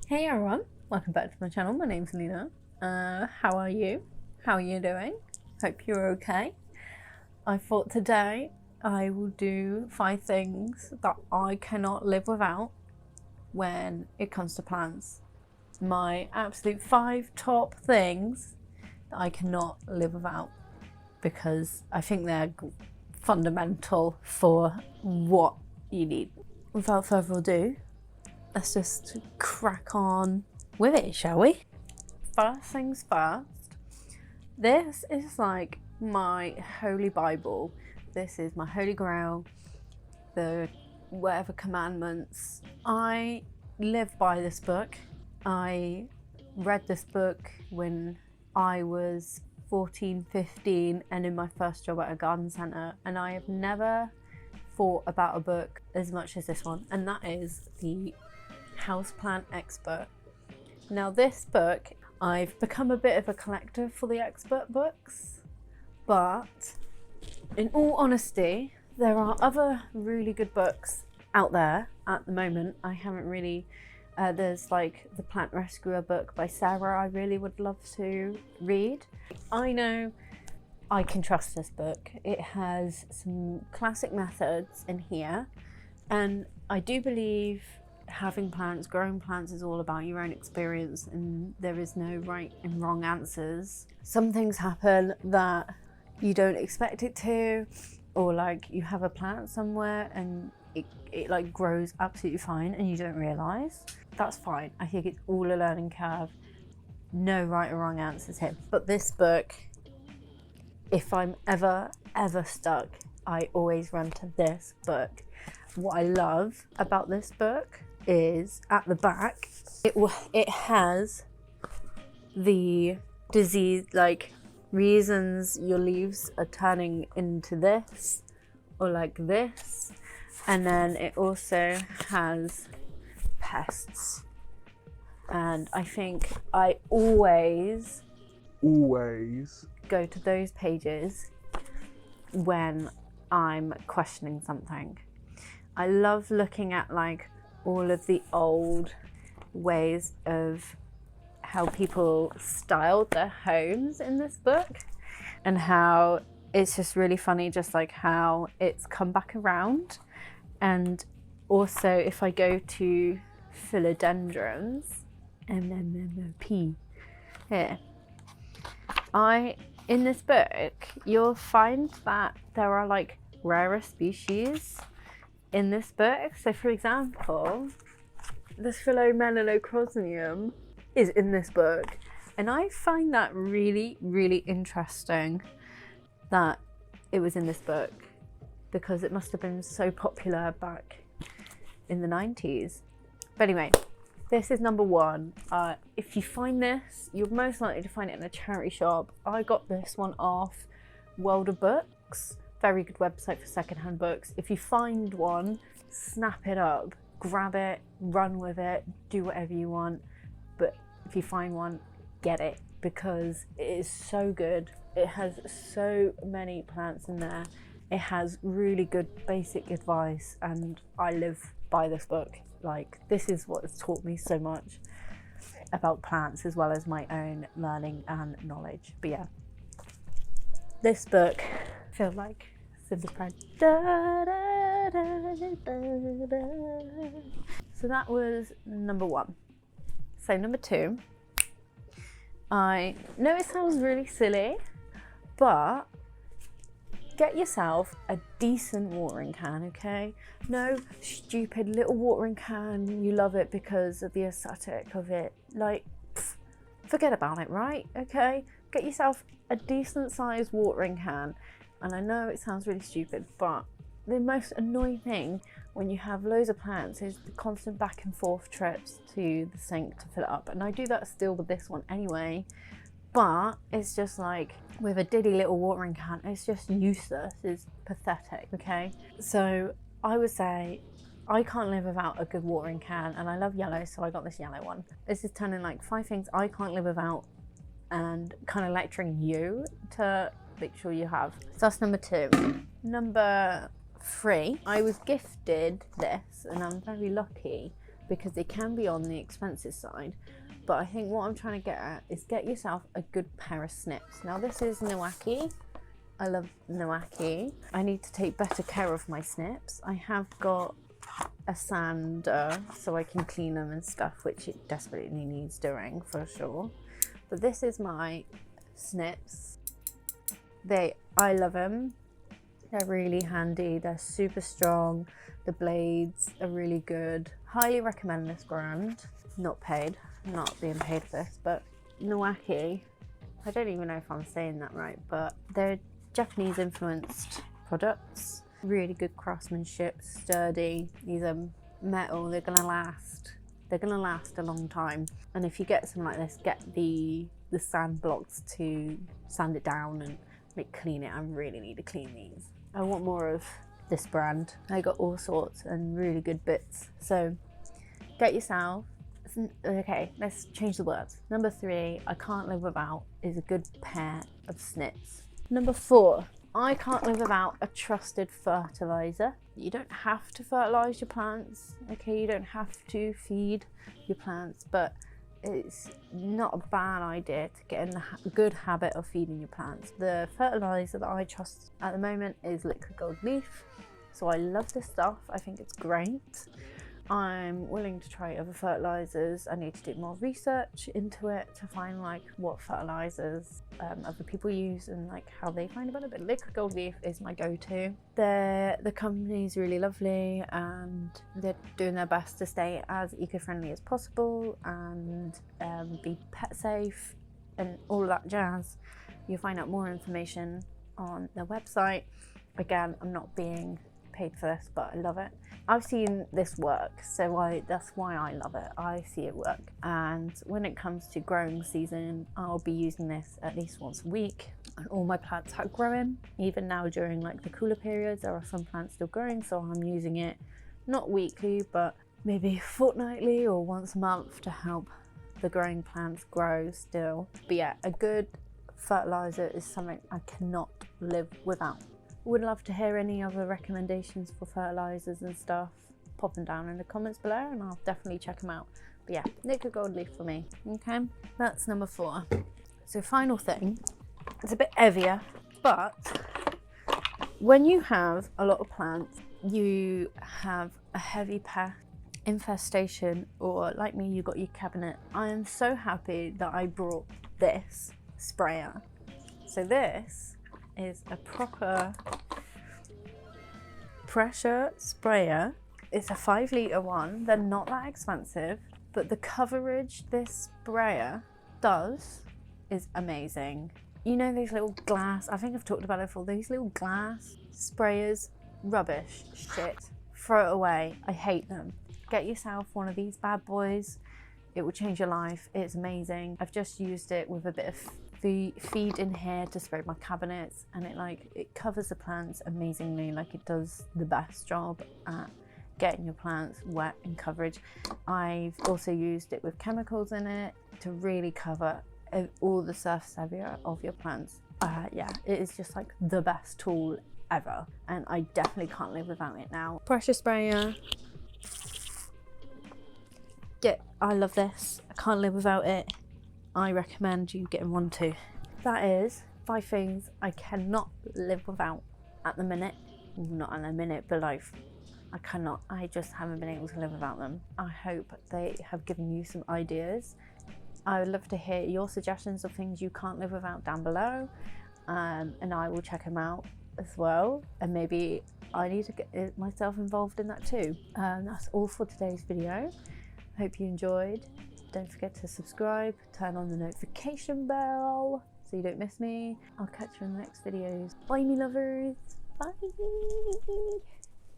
Hey everyone, welcome back to my channel. My name's Alina. How are you? How are you doing? Hope you're okay. I thought today I will do 5 things that I cannot live without when it comes to plants. My absolute 5 top things that I cannot live without because I think they're fundamental for what you need. Without further ado, let's just crack on with it, shall we? First things first, this is like my holy Bible. This is my holy grail, the whatever commandments. I live by this book. I read this book when I was 14, 15 and in my first job at a garden centre, and I have never thought about a book as much as this one, and that is the Houseplant Expert. Now this book, I've become a bit of a collector for the expert books, but in all honesty, there are other really good books out there at the moment. I haven't really, there's like the Plant Rescuer book by Sarah I really would love to read. I know I can trust this book. It has some classic methods in here, and I do believe having plants, growing plants is all about your own experience, and there is no right and wrong answers. Some things happen that you don't expect it to, or like you have a plant somewhere and it like grows absolutely fine and you don't realise. That's fine. I think it's all a learning curve. No right or wrong answers here. But this book, if I'm ever stuck, I always run to this book. What I love about this book is at the back it has the disease, like reasons your leaves are turning into this or like this, and then it also has pests. And I think I always go to those pages when I'm questioning something. I love looking at like all of the old ways of how people styled their homes in this book, and how it's just really funny just like how it's come back around. And also if I go to philodendrons, MMMOP here, in this book you'll find that there are like rarer species in this book. So for example, this Philomellocrosmium is in this book, and I find that really interesting that it was in this book, because it must have been so popular back in the 90s. But anyway, this is number 1. If you find this, you're most likely to find it in a charity shop. I got this one off World of Books. Very good website for secondhand books. If you find one, snap it up, grab it, run with it, do whatever you want. But if you find one, get it, because it is so good. It has so many plants in there. It has really good basic advice, and I live by this book. Like, this is what has taught me so much about plants, as well as my own learning and knowledge. But yeah, this book feels like Simba's Pride. So that was number 1. So number 2, I know it sounds really silly, but get yourself a decent watering can, okay? No stupid little watering can, you love it because of the aesthetic of it. Like, forget about it, right? Okay? Get yourself a decent sized watering can. And I know it sounds really stupid, but the most annoying thing when you have loads of plants is the constant back and forth trips to the sink to fill it up. And I do that still with this one anyway, but it's just like, with a diddy little watering can, it's just useless. It's pathetic, okay? So I would say I can't live without a good watering can, and I love yellow, so I got this yellow one. This is turning like 5 things I can't live without, and kind of lecturing you to make sure you have. So that's number 2. Number 3, I was gifted this, and I'm very lucky because they can be on the expensive side. But I think what I'm trying to get at is get yourself a good pair of snips. Now this is Nowaki. I love Nowaki. I need to take better care of my snips. I have got a sander so I can clean them and stuff, which it desperately needs doing for sure. But this is my snips. I love them. They're really handy. They're super strong. The blades are really good. Highly recommend this brand. Not paid. Not being paid for this, but Nowaki. I don't even know if I'm saying that right, but they're Japanese influenced products. Really good craftsmanship, sturdy. These are metal. They're gonna last. They're gonna last a long time. And if you get something like this, get the sand blocks to sand it down and clean it. I really need to clean these. I want more of this brand. I got all sorts and really good bits. So get yourself, okay, let's change the words. Number 3, I can't live without, is a good pair of snips. Number 4, I can't live without a trusted fertilizer. You don't have to fertilize your plants, okay? You don't have to feed your plants, but it's not a bad idea to get in the good habit of feeding your plants. The fertilizer that I trust at the moment is Liquid Gold Leaf. So I love this stuff. I think it's great. I'm willing to try other fertilizers. I need to do more research into it to find like what fertilizers other people use and like how they find about it. But Liquid Gold Leaf is my go-to. The company's really lovely and they're doing their best to stay as eco-friendly as possible and be pet safe and all of that jazz. You'll find out more information on their website. Again, I'm not being paid for this, but I love it. I've seen this work, so that's why I love it. I see it work. And when it comes to growing season, I'll be using this at least once a week. And all my plants are growing. Even now during like the cooler periods, there are some plants still growing, so I'm using it not weekly, but maybe fortnightly or once a month to help the growing plants grow still. But yeah, a good fertilizer is something I cannot live without. Would love to hear any other recommendations for fertilizers and stuff. Pop them down in the comments below and I'll definitely check them out. But yeah, Liquid Gold Leaf for me. Okay, that's number 4. So final thing, it's a bit heavier, but when you have a lot of plants, you have a heavy pest infestation, or like me, you got your cabinet. I am so happy that I brought this sprayer. So this is a proper pressure sprayer. It's a 5 litre one. They're not that expensive, but the coverage this sprayer does is amazing. You know those little glass, I think I've talked about it before, those little glass sprayers, rubbish, shit, throw it away. I hate them. Get yourself one of these bad boys. It will change your life. It's amazing. I've just used it with a bit of feed in here to spray my cabinets, and it covers the plants amazingly. Like, it does the best job at getting your plants wet and coverage. I've also used it with chemicals in it to really cover all the surface area of your plants. Yeah, it is just like the best tool ever, and I definitely can't live without it now. Pressure sprayer. I love this. I can't live without it. I recommend you getting one too. That is 5 things I cannot live without at the minute. Not at the minute, but I cannot. I just haven't been able to live without them. I hope they have given you some ideas. I would love to hear your suggestions of things you can't live without down below, and I will check them out as well. And maybe I need to get myself involved in that too. That's all for today's video. Hope you enjoyed. Don't forget to subscribe, turn on the notification bell so you don't miss me. I'll catch you in the next videos. Bye, me lovers. Bye.